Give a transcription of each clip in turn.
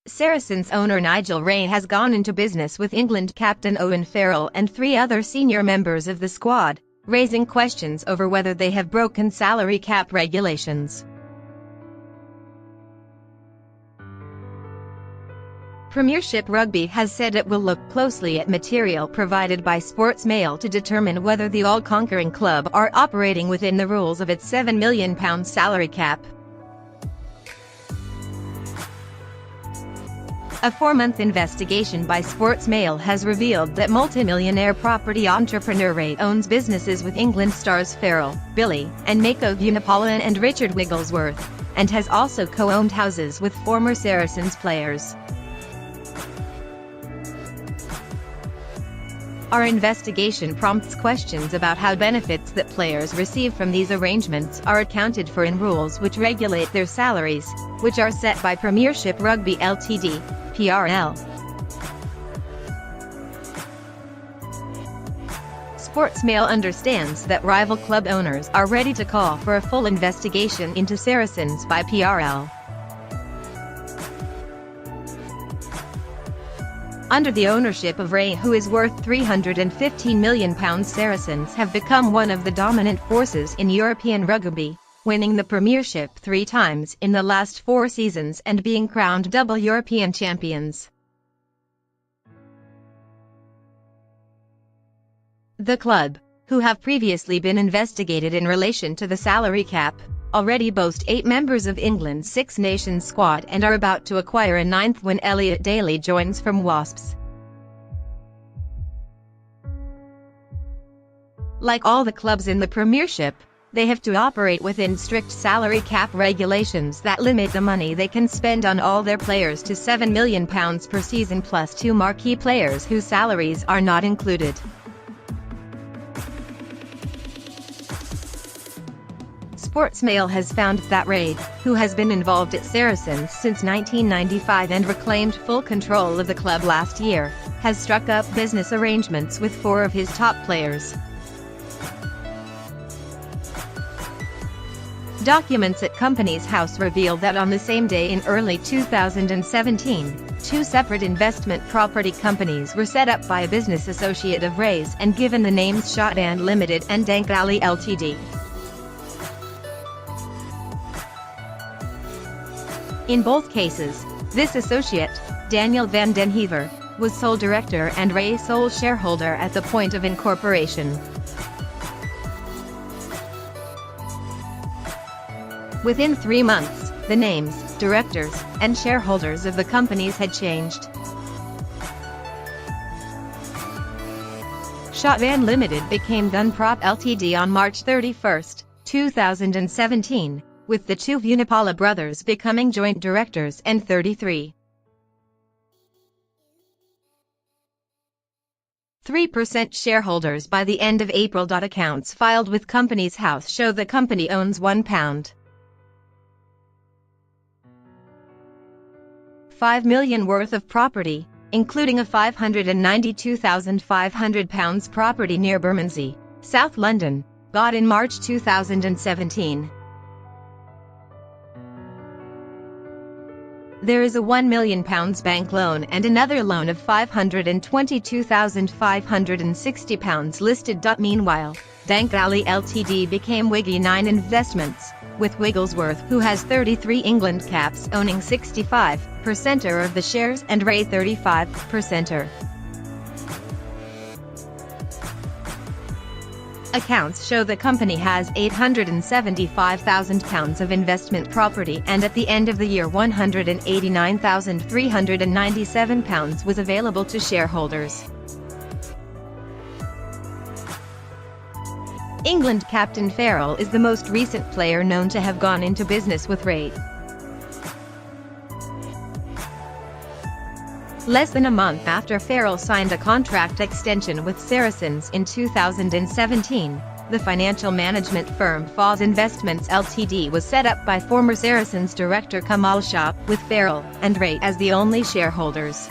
Saracens owner Nigel Wray has gone into business with England captain Owen Farrell and 3 other senior members of the squad, raising questions over whether they have broken salary cap regulations. Premiership Rugby has said it will look closely at material provided by Sportsmail to determine whether the all-conquering club are operating within the rules of its £7 million salary cap. A 4-month investigation by Sportsmail has revealed that multimillionaire property entrepreneur Wray owns businesses with England stars Farrell, Billy, and Mako Vunipola and Richard Wigglesworth, and has also co-owned houses with former Saracens players. Our investigation prompts questions about how benefits that players receive from these arrangements are accounted for in rules which regulate their salaries, which are set by Premiership Rugby Ltd, PRL. Sportsmail understands that rival club owners are ready to call for a full investigation into Saracens by PRL. Under the ownership of Wray, who is worth £315 million, Saracens have become one of the dominant forces in European rugby, winning the Premiership 3 times in the last 4 seasons and being crowned double European champions. The club, who have previously been investigated in relation to the salary cap, already boast 8 members of England's Six Nations squad and are about to acquire a 9th when Elliot Daly joins from Wasps. Like all the clubs in the Premiership, they have to operate within strict salary cap regulations that limit the money they can spend on all their players to £7 million per season plus 2 marquee players whose salaries are not included. Sportsmail has found that Wray, who has been involved at Saracens since 1995 and reclaimed full control of the club last year, has struck up business arrangements with 4 of his top players. Documents at Companies House reveal that on the same day in early 2017, 2 separate investment property companies were set up by a business associate of Wray's and given the names Shotband Limited and Dank Alley Ltd. In both cases, this associate, Daniel van den Heever, was sole director and Wray sole shareholder at the point of incorporation. Within 3 months, the names, directors, and shareholders of the companies had changed. Shotband Limited became Gunprop Ltd on March 31, 2017. With the 2 Vunipola brothers becoming joint directors and 33.3% shareholders by the end of April. Accounts filed with Companies House show the company owns £1.5 million worth of property, including a £592,500 property near Bermondsey, South London, bought in March 2017. There is a £1 million bank loan and another loan of £522,560 listed. Meanwhile, Dank Alley Ltd became Wiggy 9 Investments, with Wigglesworth, who has 33 England caps, owning 65% of the shares and Wray 35%. Accounts show the company has £875,000 of investment property and at the end of the year £189,397 was available to shareholders. England captain Farrell is the most recent player known to have gone into business with Wray. Less than a month after Farrell signed a contract extension with Saracens in 2017, the financial management firm Foz Investments Ltd was set up by former Saracens director Kamal Shah, with Farrell and Wray as the only shareholders.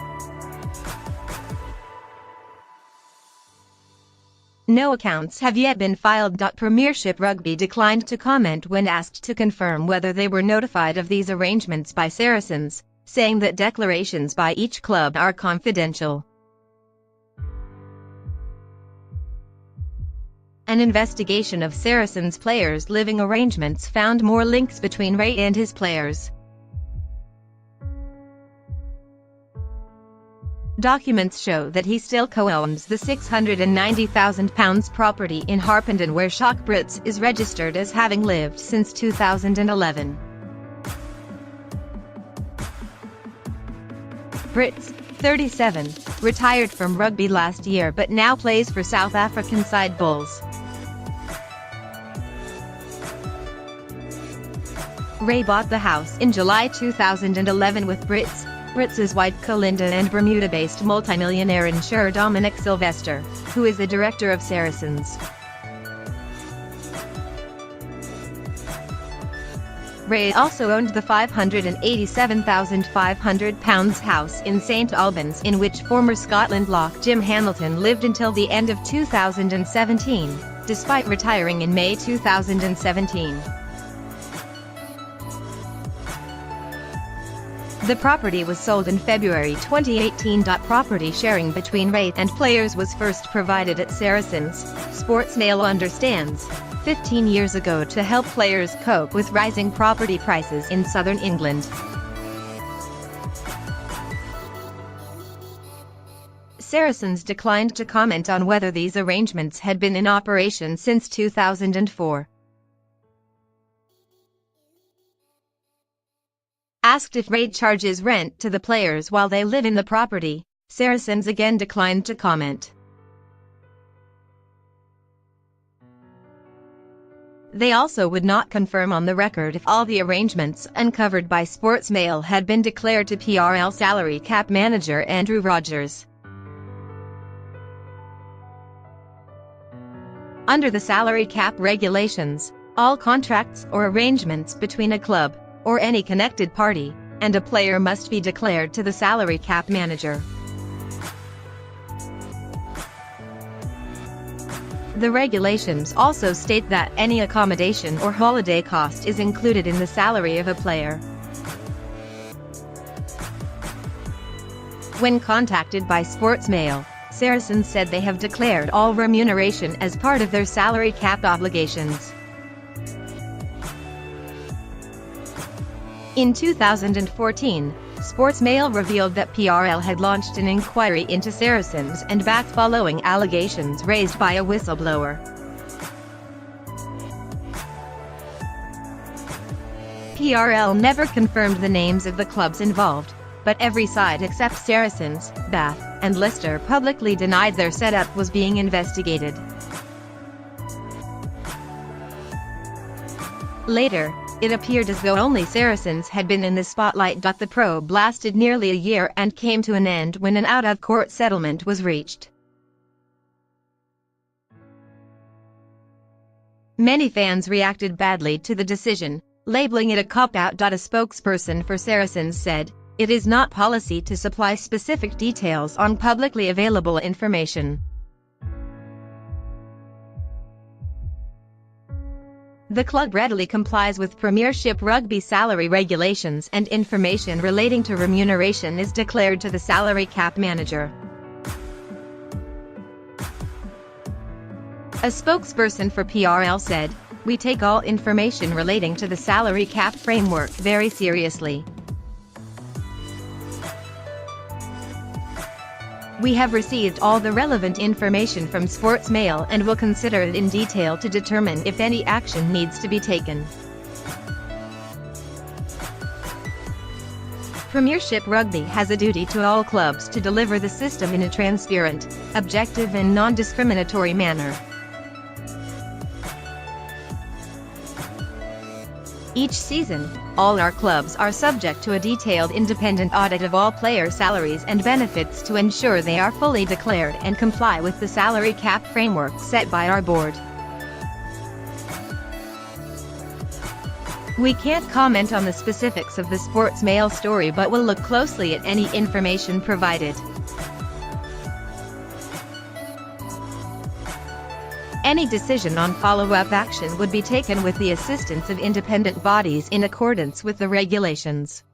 No accounts have yet been filed. Premiership Rugby declined to comment when asked to confirm whether they were notified of these arrangements by Saracens, saying that declarations by each club are confidential. An investigation of Saracens' players' living arrangements found more links between Wray and his players. Documents show that he still co-owns the £690,000 property in Harpenden where Shock Brits is registered as having lived since 2011. Brits, 37, retired from rugby last year but now plays for South African side Bulls. Wray bought the house in July 2011 with Brits' wife Colinda and Bermuda-based multimillionaire insurer Dominic Sylvester, who is the director of Saracens. Wray also owned the £587,500 house in St Albans in which former Scotland lock Jim Hamilton lived until the end of 2017, despite retiring in May 2017. The property was sold in February 2018. Property sharing between Wray and players was first provided at Saracens, Sportsmail understands, 15 years ago to help players cope with rising property prices in southern England. Saracens declined to comment on whether these arrangements had been in operation since 2004. Asked if Wray charges rent to the players while they live in the property, Saracens again declined to comment. They also would not confirm on the record if all the arrangements uncovered by Sportsmail had been declared to PRL salary cap manager Andrew Rogers. Under the salary cap regulations, all contracts or arrangements between a club, or any connected party, and a player must be declared to the salary cap manager. The regulations also state that any accommodation or holiday cost is included in the salary of a player. When contacted by Sportsmail, Saracens said they have declared all remuneration as part of their salary cap obligations. In 2014, Sportsmail revealed that PRL had launched an inquiry into Saracens and back following allegations raised by a whistleblower. PRL never confirmed the names of the clubs involved, but every side except Saracens, Bath, and Leicester publicly denied their setup was being investigated. Later, it appeared as though only Saracens had been in the spotlight. The probe lasted nearly a year and came to an end when an out-of-court settlement was reached. Many fans reacted badly to the decision, labeling it a cop-out. A spokesperson for Saracens said, "It is not policy to supply specific details on publicly available information." The club readily complies with Premiership Rugby salary regulations and information relating to remuneration is declared to the salary cap manager. A spokesperson for PRL said, "We take all information relating to the salary cap framework very seriously. We have received all the relevant information from Sportsmail and will consider it in detail to determine if any action needs to be taken." Premiership Rugby has a duty to all clubs to deliver the system in a transparent, objective and non-discriminatory manner. Each season, all our clubs are subject to a detailed independent audit of all player salaries and benefits to ensure they are fully declared and comply with the salary cap framework set by our board. We can't comment on the specifics of the Sportsmail story but will look closely at any information provided. Any decision on follow-up action would be taken with the assistance of independent bodies in accordance with the regulations.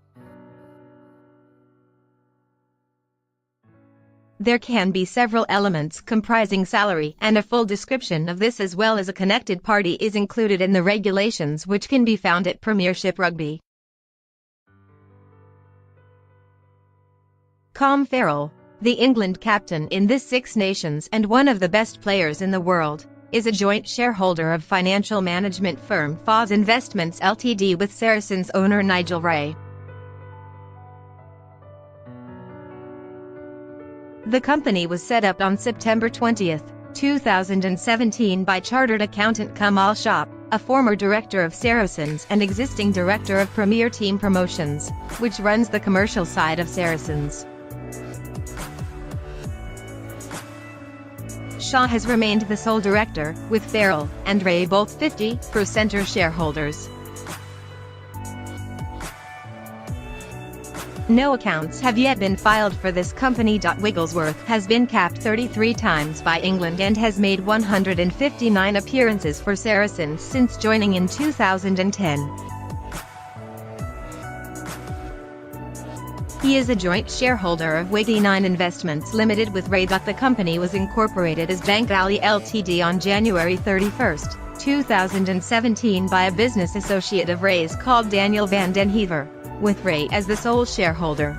There can be several elements comprising salary, and a full description of this as well as a connected party is included in the regulations, which can be found at Premiership Rugby. Colin Farrell, the England captain in this Six Nations and one of the best players in the world, is a joint shareholder of financial management firm Foz Investments Ltd with Saracens owner Nigel Wray. The company was set up on September 20, 2017 by chartered accountant Kamal Shah, a former director of Saracens and existing director of Premier Team Promotions, which runs the commercial side of Saracens. Shah has remained the sole director, with Farrell and Wray both 50% shareholders. No accounts have yet been filed for this company. Wigglesworth has been capped 33 times by England and has made 159 appearances for Saracens since joining in 2010. He is a joint shareholder of Wiggy 9 Investments Limited with Wray. The company was incorporated as Bank Ali Ltd on January 31, 2017 by a business associate of Wray's called Daniel van den Heever, with Wray as the sole shareholder.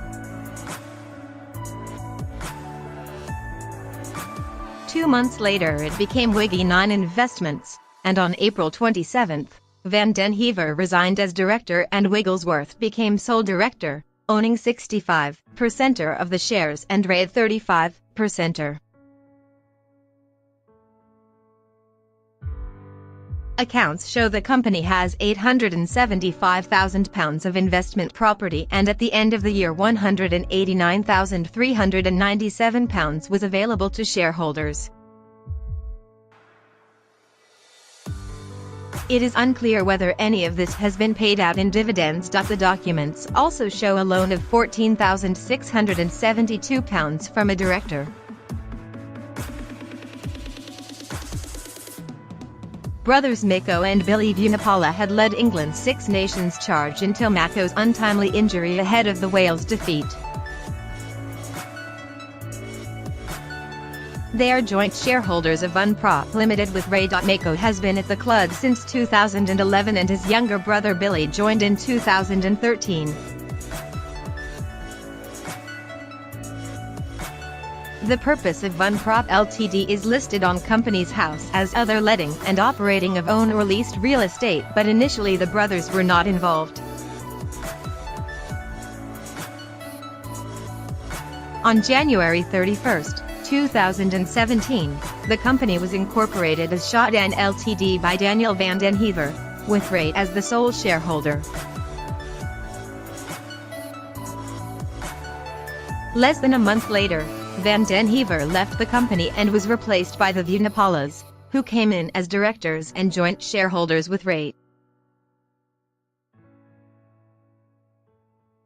2 months later it became Wiggy 9 Investments, and on April 27, van den Heever resigned as director and Wigglesworth became sole director, owning 65% of the shares and Wray 35%. Accounts show the company has £875,000 of investment property, and at the end of the year £189,397 was available to shareholders. It is unclear whether any of this has been paid out in dividends. The documents also show a loan of £14,672 from a director. Brothers Mako and Billy Vunipola had led England's Six Nations charge until Mako's untimely injury ahead of the Wales defeat. They are joint shareholders of Unprop Limited with Wray. Mako has been at the club since 2011 and his younger brother Billy joined in 2013. The purpose of Unprop Ltd is listed on Companies House as other letting and operating of owned or leased real estate, but initially the brothers were not involved. On January 31, 2017, the company was incorporated as Shawdan Ltd by Daniel van den Heever, with Wray as the sole shareholder. Less than a month later, Van den Heever left the company and was replaced by the Vunipolas, who came in as directors and joint shareholders with Wray.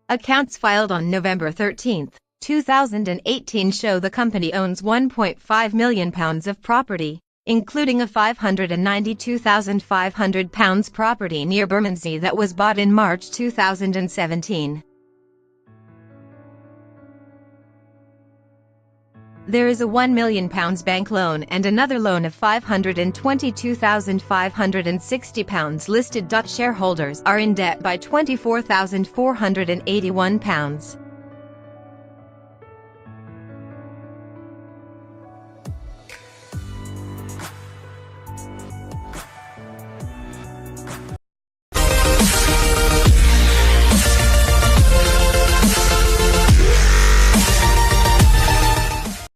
Accounts filed on November 13, 2018 show the company owns £1.5 million of property, including a £592,500 property near Bermondsey that was bought in March 2017. There is a £1 million bank loan and another loan of £522,560 listed. Shareholders are in debt by £24,481.